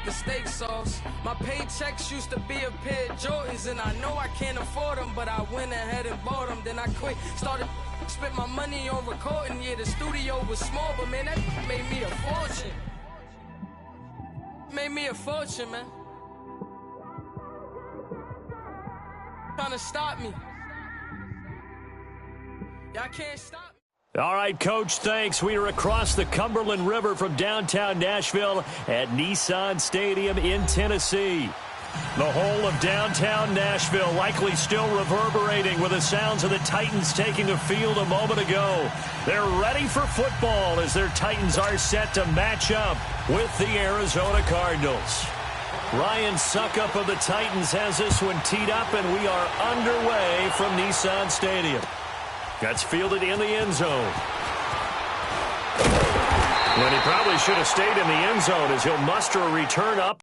like a steak sauce. My paychecks used to be a pair of Jordans, and I know I can't afford them, but I went ahead and bought them. Then I quit, started spent my money on recording. Yeah, the studio was small, but man, that made me a fortune. Made me a fortune, man. Trying to stop me. Y'all can't stop me. All right, Coach, thanks. We are across the Cumberland River from downtown Nashville at Nissan Stadium in Tennessee. The whole of downtown Nashville likely still reverberating with the sounds of the Titans taking a field a moment ago. They're ready for football as their Titans are set to match up with the Arizona Cardinals. Ryan Suckup of the Titans has this one teed up, and we are underway from Nissan Stadium. That's fielded in the end zone. And he probably should have stayed in the end zone as he'll muster a return up.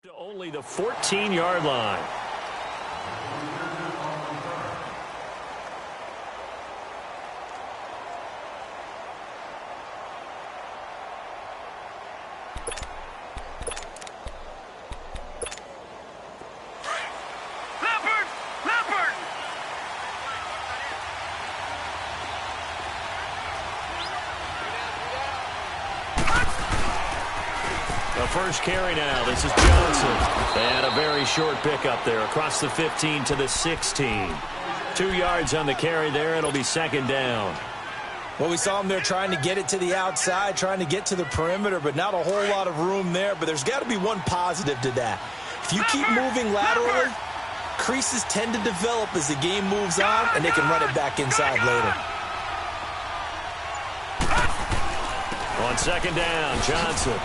To only the 14-yard line. First carry now. This is Johnson. And a very short pickup there across the 15 to the 16. 2 yards on the carry there. It'll be second down. Well, we saw him there trying to get it to the outside, trying to get to the perimeter, but not a whole lot of room there. But there's got to be one positive to that. If you keep moving laterally, creases tend to develop as the game moves on, and they can run it back inside later. On second down, Johnson.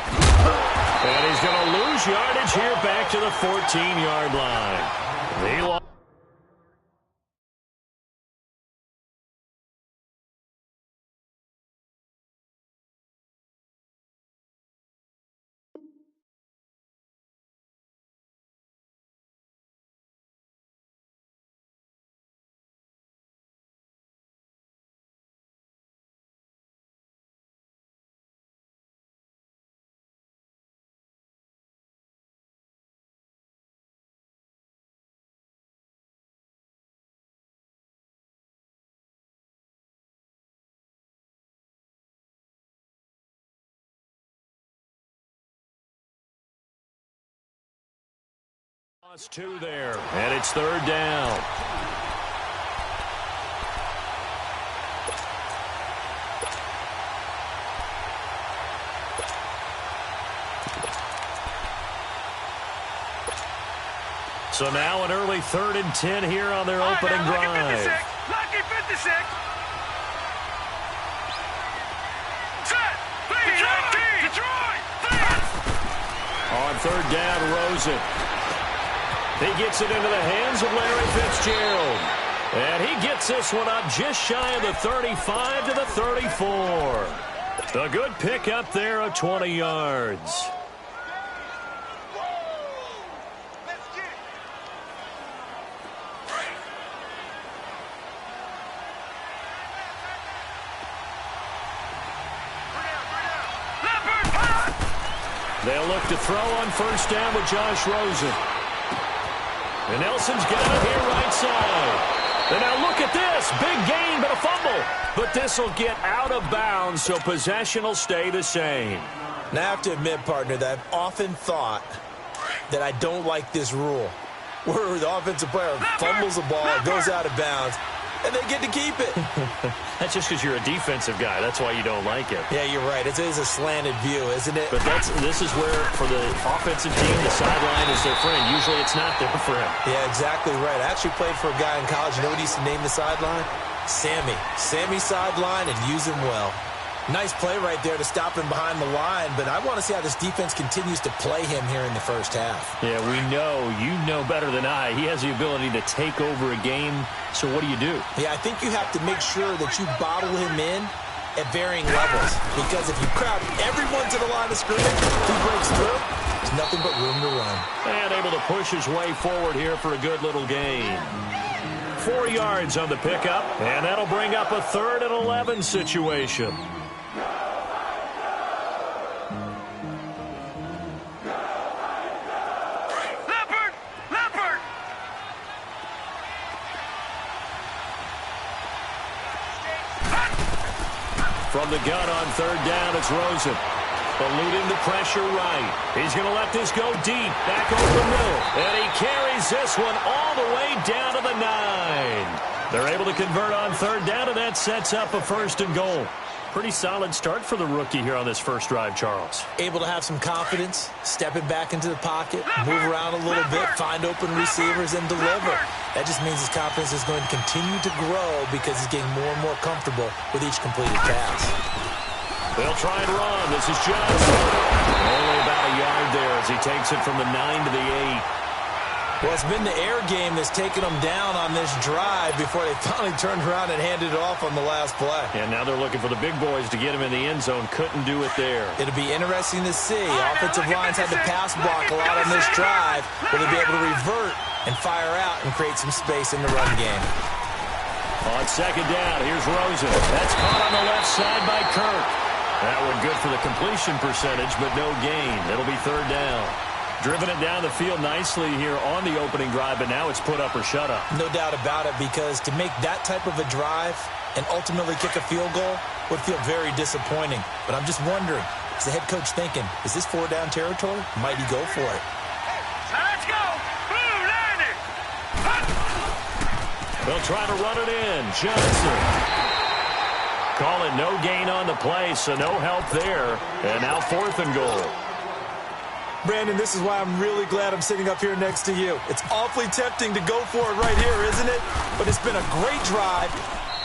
And he's going to lose yardage here back to the 14-yard line. They lost. Two there, and it's third down. So now an early 3rd and 10 here on their opening drive. Lucky 56. On third down, Rosen. He gets it into the hands of Larry Fitzgerald. And he gets this one up just shy of the 35 to the 34. A good pickup there of 20 yards. They'll look to throw on first down with Josh Rosen. And Nelson's got it here right side. And now look at this. Big gain, but a fumble. But this will get out of bounds, so possession will stay the same. Now, I have to admit, partner, that I've often thought that I don't like this rule, where the offensive player fumbles the ball, it goes out of bounds, and they get to keep it. That's just because you're a defensive guy. That's why you don't like it. Yeah, you're right. It is a slanted view, isn't it? But this is where, for the offensive team, the sideline is their friend. Usually it's not there for him. Yeah, exactly right. I actually played for a guy in college. You know what he used to name the sideline? Sammy. Sammy sideline, and use him well. Nice play right there to stop him behind the line, but I want to see how this defense continues to play him here in the first half. Yeah, you know better than I. He has the ability to take over a game, so what do you do? Yeah, I think you have to make sure that you bottle him in at varying levels, because if you crowd everyone to the line of scrimmage, if he breaks through, there's nothing but room to run. And able to push his way forward here for a good little gain. 4 yards on the pickup, and that'll bring up a 3rd and 11 situation. From the gun on 3rd down, it's Rosen. Eluding the pressure right. He's going to let this go deep. Back over the middle. And he carries this one all the way down to the 9. They're able to convert on 3rd down, and that sets up a 1st and goal. Pretty solid start for the rookie here on this first drive, Charles. Able to have some confidence, stepping back into the pocket, move around a little bit, find open receivers, and deliver. That just means his confidence is going to continue to grow because he's getting more and more comfortable with each completed pass. They'll try and run. This is Johnson. Only about a yard there as he takes it from the 9 to the 8. Well, it's been the air game that's taken them down on this drive before they finally turned around and handed it off on the last play. And now they're looking for the big boys to get him in the end zone. Couldn't do it there. It'll be interesting to see. Offensive lines had to pass block a lot on this drive. Will they be able to revert and fire out and create some space in the run game? On 2nd down, here's Rosen. That's caught on the left side by Kirk. That one good for the completion percentage, but no gain. It'll be 3rd down. Driven it down the field nicely here on the opening drive, but now it's put up or shut up. No doubt about it, because to make that type of a drive and ultimately kick a field goal would feel very disappointing. But I'm just wondering, is the head coach thinking, is this 4-down territory? Might he go for it? Let's go! Blue landing! They'll try to run it in. Johnson. Calling no gain on the play, so no help there. And now 4th and goal. Brandon, this is why I'm really glad I'm sitting up here next to you. It's awfully tempting to go for it right here, isn't it? But it's been a great drive.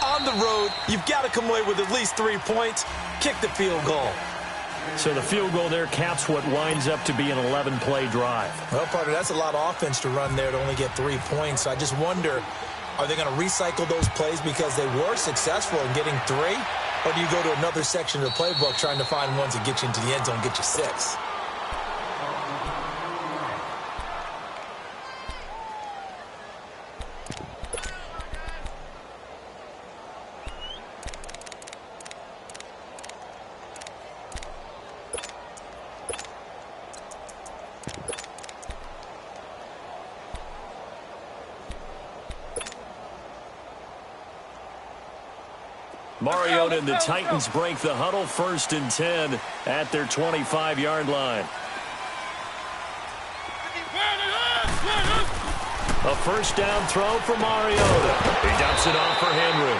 On the road, you've got to come away with at least 3 points. Kick the field goal. So the field goal there caps what winds up to be an 11-play drive. Well, partner, that's a lot of offense to run there to only get 3 points. So I just wonder, are they going to recycle those plays because they were successful in getting 3? Or do you go to another section of the playbook trying to find ones that get you into the end zone and get you 6? Mariota and the Titans break the huddle. 1st and 10 at their 25-yard line. A 1st down throw for Mariota. He dumps it off for Henry.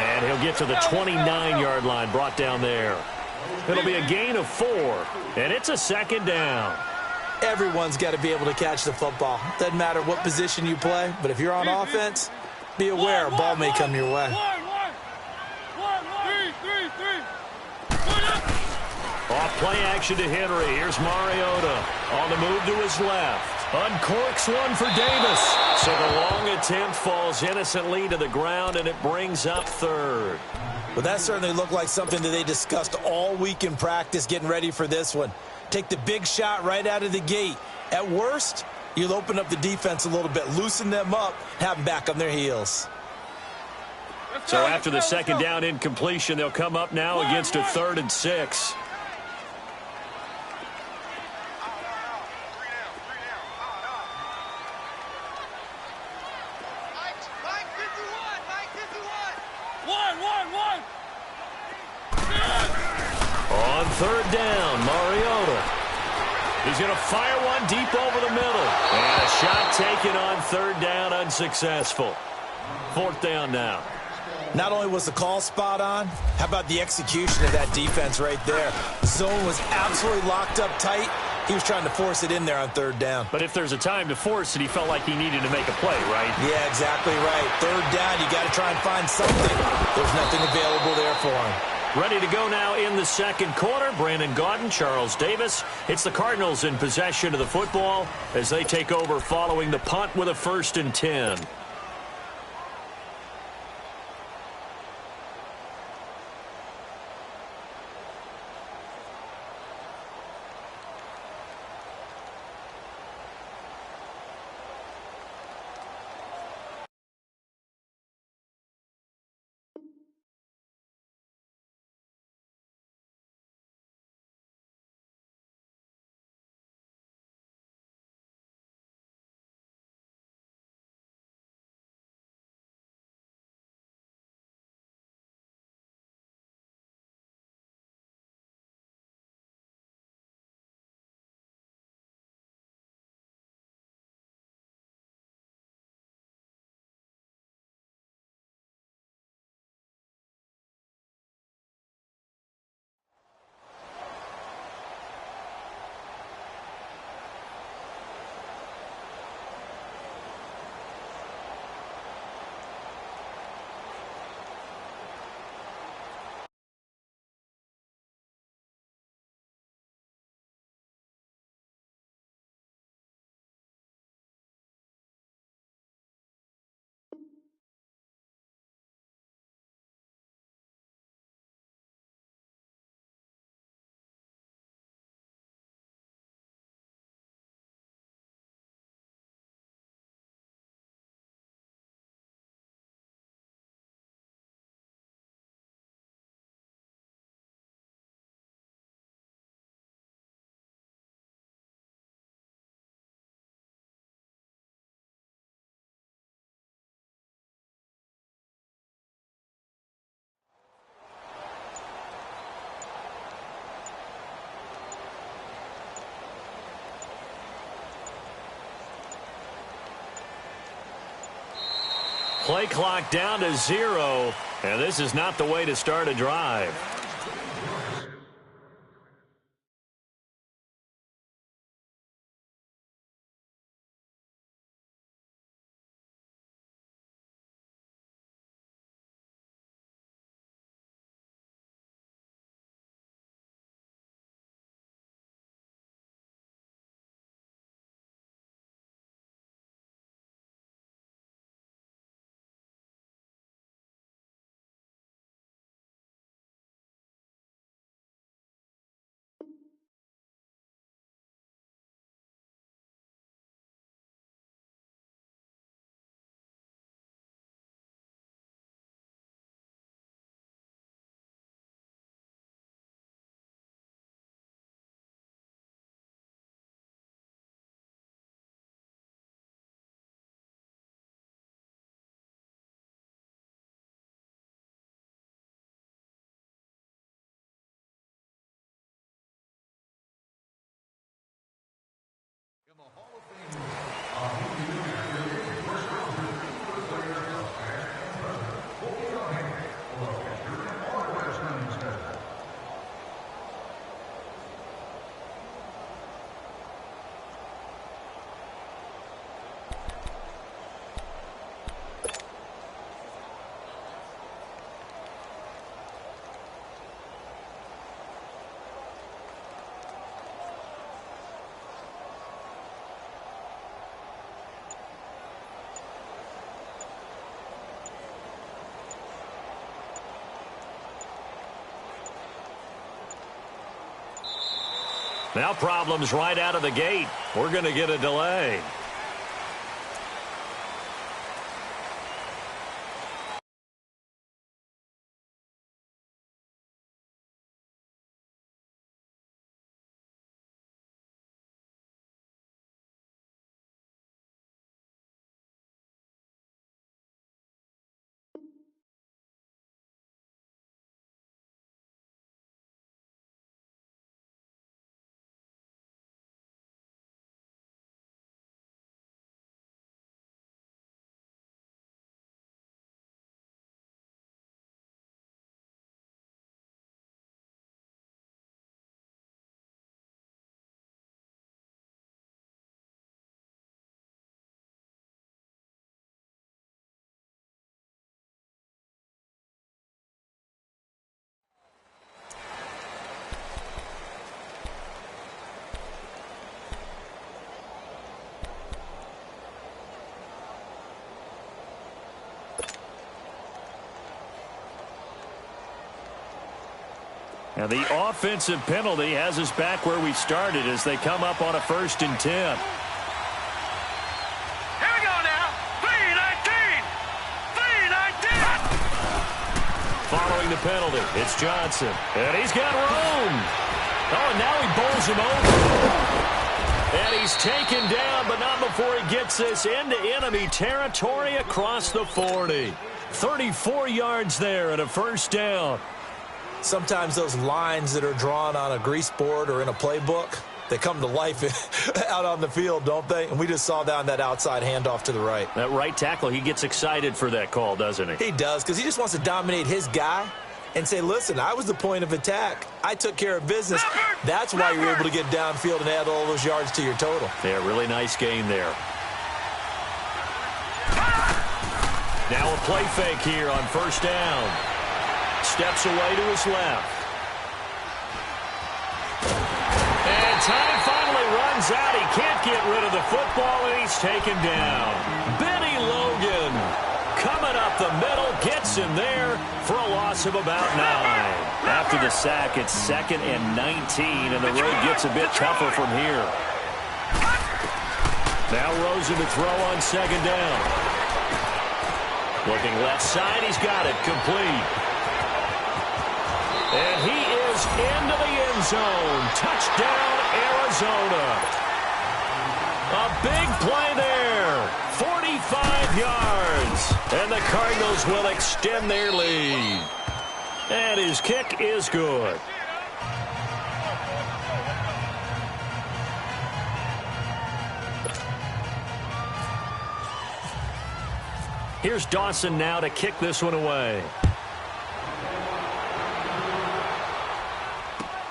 And he'll get to the 29-yard line, brought down there. It'll be a gain of 4, and it's a 2nd down. Everyone's got to be able to catch the football. Doesn't matter what position you play, but if you're on offense, be aware a ball may come your way. Off play action to Henry. Here's Mariota on the move to his left. Uncorks one for Davis. So the long attempt falls innocently to the ground, and it brings up 3rd. Well, that certainly looked like something that they discussed all week in practice getting ready for this one. Take the big shot right out of the gate. At worst, you'll open up the defense a little bit, loosen them up, have them back on their heels. So after the 2nd down incompletion, they'll come up now against a 3rd and 6. On 3rd down, Mariota. He's going to fire one deep over the middle. And a shot taken on 3rd down, unsuccessful. 4th down now. Not only was the call spot on, how about the execution of that defense right there? The zone was absolutely locked up tight. He was trying to force it in there on 3rd down. But if there's a time to force it, he felt like he needed to make a play, right? Yeah, exactly right. 3rd down, you got to try and find something. There's nothing available there for him. Ready to go now in the 2nd quarter. Brandon Gaudin, Charles Davis. It's the Cardinals in possession of the football as they take over following the punt with a 1st and 10. Play clock down to 0, and this is not the way to start a drive. Now problems right out of the gate. We're going to get a delay. Now the offensive penalty has us back where we started as they come up on a 1st and 10. Here we go now. 3-19. 3-19. Following the penalty, it's Johnson. And he's got room. Oh, and now he bowls him over. And he's taken down, but not before he gets this into enemy territory across the 40. 34 yards there and a 1st down. Sometimes those lines that are drawn on a grease board or in a playbook, they come to life out on the field, don't they? And we just saw down that outside handoff to the right. That right tackle, he gets excited for that call, doesn't he? He does, because he just wants to dominate his guy and say, listen, I was the point of attack. I took care of business. That's why you're able to get downfield and add all those yards to your total. Yeah, really nice game there. Now a play fake here on 1st down. Steps away to his left. And time finally runs out. He can't get rid of the football, and he's taken down. Benny Logan coming up the middle, gets him there for a loss of about 9. After the sack, it's 2nd and 19, and the road gets a bit tougher from here. Now Rosen to throw on 2nd down. Looking left side, he's got it, complete. And he is into the end zone. Touchdown, Arizona. A big play there. 45 yards. And the Cardinals will extend their lead. And his kick is good. Here's Dawson now to kick this one away.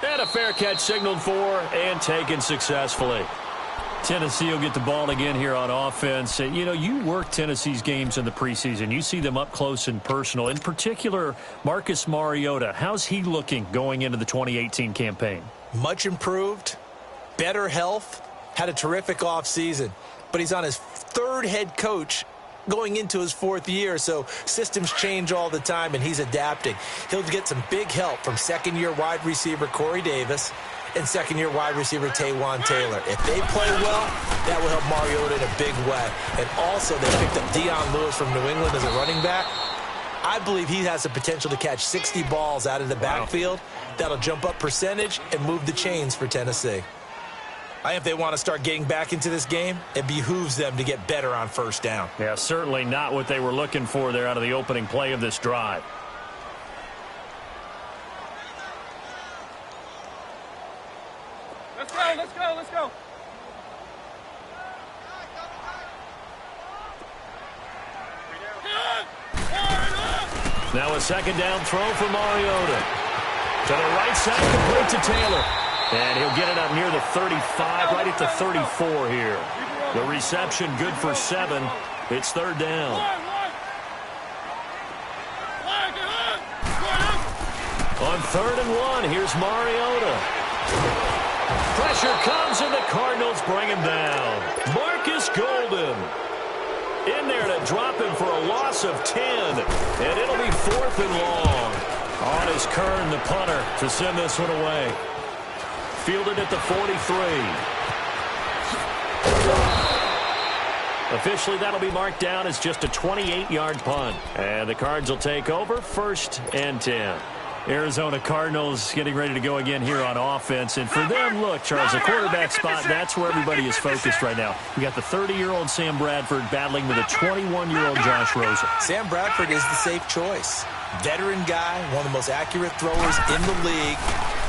And a fair catch signaled for and taken successfully. Tennessee will get the ball again here on offense. And, you know, you work Tennessee's games in the preseason. You see them up close and personal. In particular, Marcus Mariota. How's he looking going into the 2018 campaign? Much improved, better health, had a terrific offseason. But he's on his 3rd head coach going into his 4th year, so systems change all the time, and he's adapting. He'll get some big help from 2nd-year wide receiver Corey Davis and 2nd-year wide receiver Taywan Taylor. If they play well, that will help Mariota in a big way. And also, they picked up Dion Lewis from New England as a running back. I believe he has the potential to catch 60 balls out of the backfield. That'll jump up percentage and move the chains for Tennessee. I think if they want to start getting back into this game, it behooves them to get better on 1st down. Yeah, certainly not what they were looking for there out of the opening play of this drive. Let's go, let's go, let's go. Now a 2nd down throw for Mariota. To the right side, complete to Taylor. And he'll get it up near the 35, right at the 34 here. The reception good for 7. It's 3rd down. On 3rd and 1, here's Mariota. Pressure comes, and the Cardinals bring him down. Marcus Golden in there to drop him for a loss of 10. And it'll be 4th and long. On his Kern, the punter, to send this one away. Fielded at the 43. Officially, that'll be marked down as just a 28-yard punt. And the Cards will take over 1st and 10. Arizona Cardinals getting ready to go again here on offense. And for them, look, Charles, the quarterback spot, that's where everybody is focused right now. We got the 30-year-old Sam Bradford battling with a 21-year-old Josh Rosen. Sam Bradford is the safe choice. Veteran guy, one of the most accurate throwers in the league.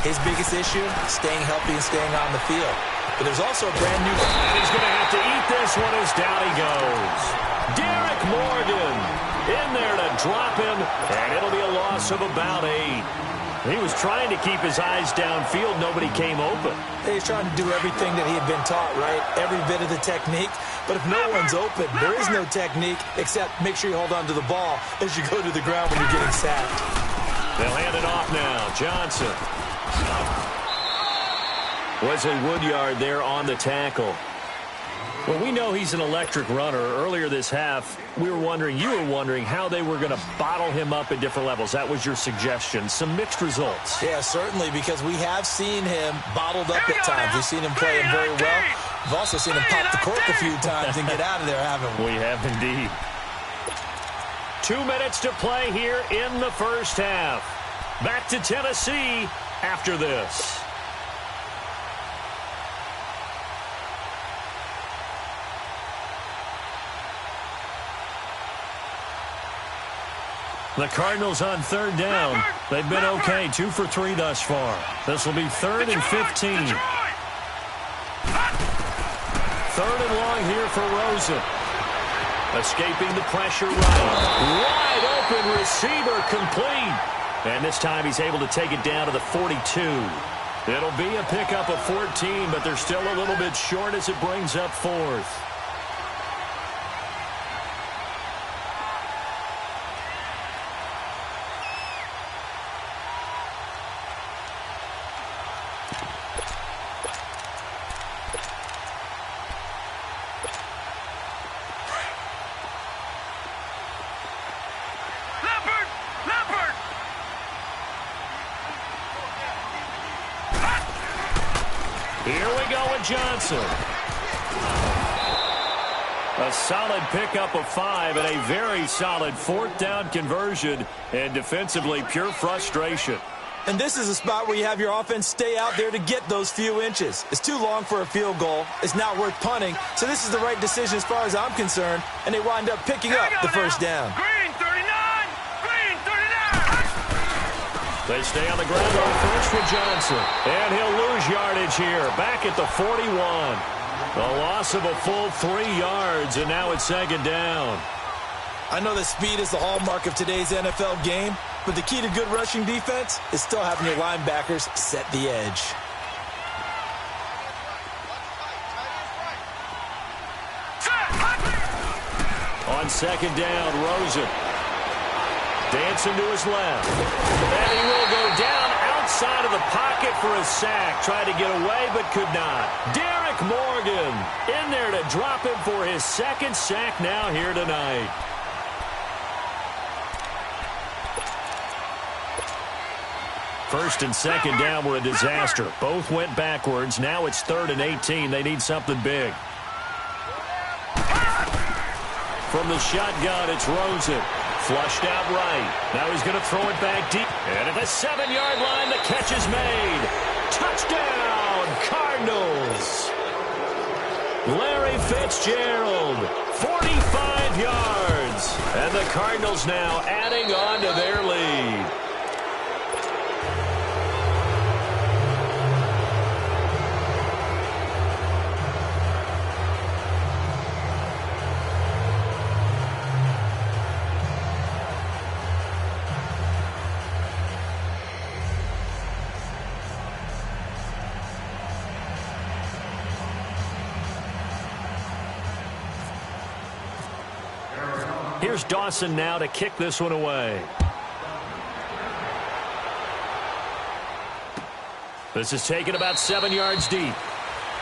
His biggest issue, staying healthy and staying on the field. But there's also a brand new guy. And he's going to have to eat this one as down he goes. Derek Morgan in there to drop him, and it'll be a loss of about 8. He was trying to keep his eyes downfield. Nobody came open. He's trying to do everything that he had been taught, right? Every bit of the technique. But if no one's open, there is no technique except make sure you hold on to the ball as you go to the ground when you're getting sacked. They'll hand it off now. Johnson. Wesley Woodyard there on the tackle. Well, we know he's an electric runner. Earlier this half, you were wondering how they were going to bottle him up at different levels. That was your suggestion. Some mixed results. Yeah, certainly, because we have seen him bottled up at times. We've seen him play him very well. We've also seen him pop the cork a few times and get out of there, haven't we? We have indeed. 2 minutes to play here in the first half. Back to Tennessee after this. The Cardinals on third down. They've been okay, 2 for 3 thus far. This will be 3rd and 15. 3rd and long here for Rosen. Escaping the pressure right. Wide open receiver complete. And this time he's able to take it down to the 42. It'll be a pickup of 14, but they're still a little bit short as it brings up 4th. Here we go with Johnson. A solid pickup of 5 and a very solid 4th down conversion, and defensively pure frustration. And this is a spot where you have your offense stay out there to get those few inches. It's too long for a field goal. It's not worth punting. So this is the right decision as far as I'm concerned, and they wind up picking up the first down. Green 39! Green 39! They stay on the ground on first with Johnson. And he'll lose yardage here. Back at the 41. A loss of a full 3 yards, and now it's 2nd down. I know that speed is the hallmark of today's NFL game, but the key to good rushing defense is still having your linebackers set the edge. On 2nd down, Rosen. Dancing to his left. And he will go down outside of the pocket for a sack. Tried to get away, but could not. Derek Morgan in there to drop him for his 2nd sack now here tonight. First and 2nd down were a disaster. Both went backwards. Now it's 3rd and 18. They need something big. From the shotgun, it's Rosen. Flushed out right. Now he's going to throw it back deep. And at the 7-yard line, the catch is made. Touchdown, Cardinals. Larry Fitzgerald, 45 yards. And the Cardinals now adding on to their lead. Here's Dawson now to kick this one away. This is taken about 7 yards deep.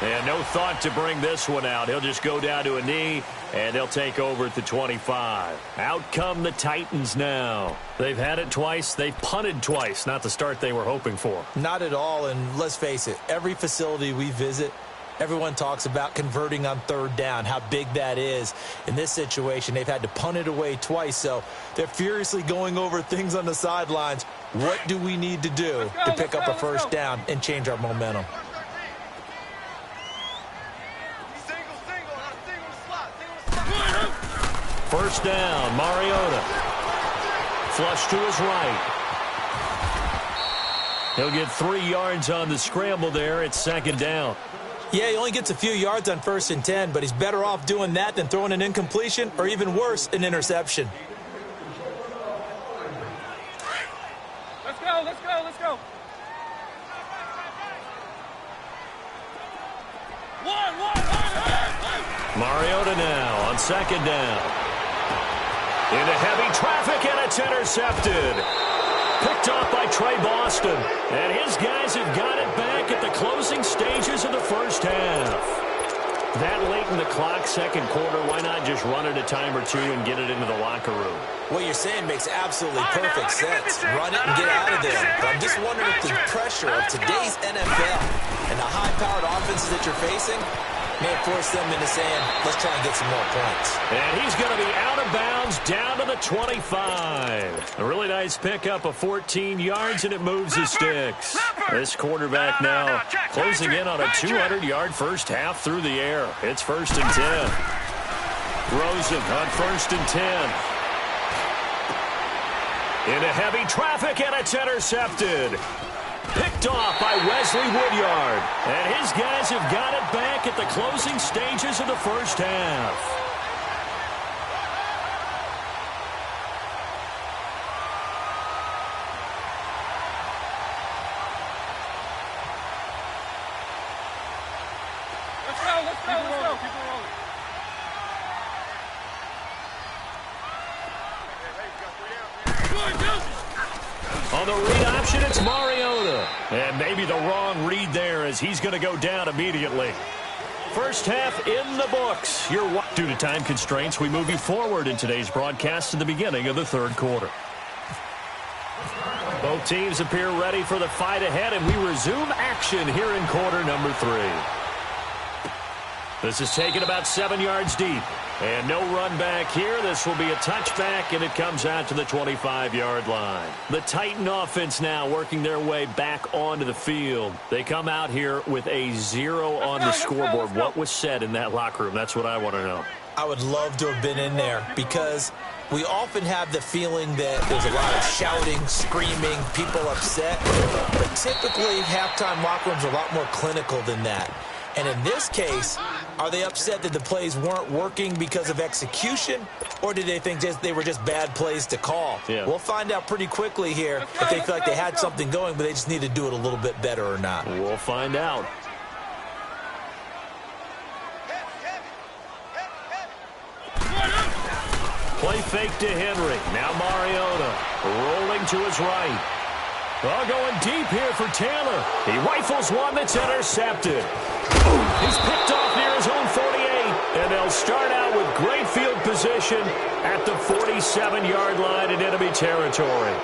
And no thought to bring this one out. He'll just go down to a knee, and they'll take over at the 25. Out come the Titans now. They've had it twice. They've punted twice. Not the start they were hoping for. Not at all, and let's face it, every facility we visit, everyone talks about converting on 3rd down, how big that is. In this situation, they've had to punt it away twice, so they're furiously going over things on the sidelines. What do we need to do to pick up a first down and change our momentum? First down, Mariota. Flush to his right. He'll get 3 yards on the scramble there. It's 2nd down. Yeah, he only gets a few yards on 1st and 10, but he's better off doing that than throwing an incompletion or even worse, an interception. Let's go, let's go, let's go. One. Mariota now on 2nd down. Into heavy traffic, and it's intercepted. Picked off by Trey Boston. And his guys have got it back at the closing stages of the first half. That late in the clock, second quarter, why not just run it a time or two and get it into the locker room? What you're saying makes absolutely perfect sense. Run it and get out of there. But I'm just wondering if the pressure of today's NFL and the high-powered offenses that you're facing may force them into saying, let's try and get some more points. And he's going to be out of bounds down to the 25. A really nice pickup of 14 yards, and it moves the sticks. This quarterback now closing in on a 200-yard first half through the air. It's 1st and 10. Rosen on 1st and 10. Into heavy traffic, and it's intercepted. Picked off by Wesley Woodyard. And his guys have got it back at the closing stages of the first half. Let's go. Keep it rolling. On the read option, it's Mariota. And maybe the wrong read there as he's going to go down immediately. First half in the books. Due to time constraints, we move you forward in today's broadcast to the beginning of the third quarter. Both teams appear ready for the fight ahead, and we resume action here in quarter number 3. This is taken about 7 yards deep. And no run back here. This will be a touchback, and it comes out to the 25-yard line. The Titan offense now working their way back onto the field. They come out here with a 0 on the scoreboard. What was said in that locker room? That's what I want to know. I would love to have been in there because we often have the feeling that there's a lot of shouting, screaming, people upset. But typically, halftime locker rooms are a lot more clinical than that. And in this case, are they upset that the plays weren't working because of execution, or did they think they were just bad plays to call? Yeah. We'll find out pretty quickly here if they feel like they had something going, but they just need to do it a little bit better or not. We'll find out. Play fake to Henry. Now Mariota rolling to his right. Well, going deep here for Taylor. He rifles one that's intercepted. He's picked off near his own 48, and they'll start out with great field position at the 47-yard line in enemy territory.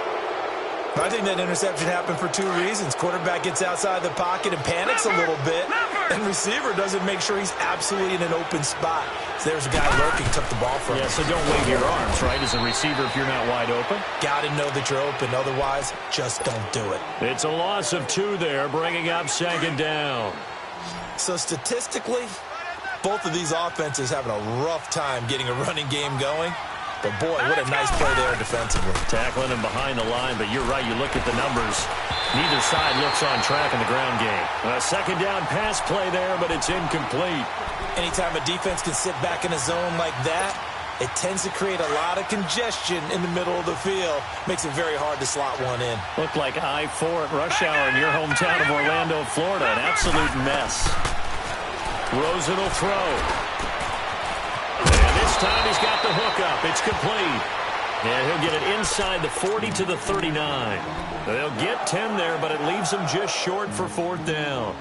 I think that interception happened for 2 reasons. Quarterback gets outside the pocket and panics a little bit, and receiver doesn't make sure he's absolutely in an open spot. So there's a guy lurking, took the ball from him. Yeah, so don't wave your arms, right, as a receiver if you're not wide open. Got to know that you're open. Otherwise, just don't do it. It's a loss of 2 there, bringing up 2nd down. So statistically, both of these offenses having a rough time getting a running game going. But, boy, what a nice play there defensively. Tackling him behind the line, but you're right. You look at the numbers. Neither side looks on track in the ground game. A 2nd down pass play there, but it's incomplete. Anytime a defense can sit back in a zone like that, it tends to create a lot of congestion in the middle of the field. Makes it very hard to slot one in. Looked like I-4 at rush hour in your hometown of Orlando, Florida. An absolute mess. Rosen will throw. And this time he's got the hook up. It's complete. And he'll get it inside the 40 to the 39. They'll get 10 there, but it leaves them just short for 4th down.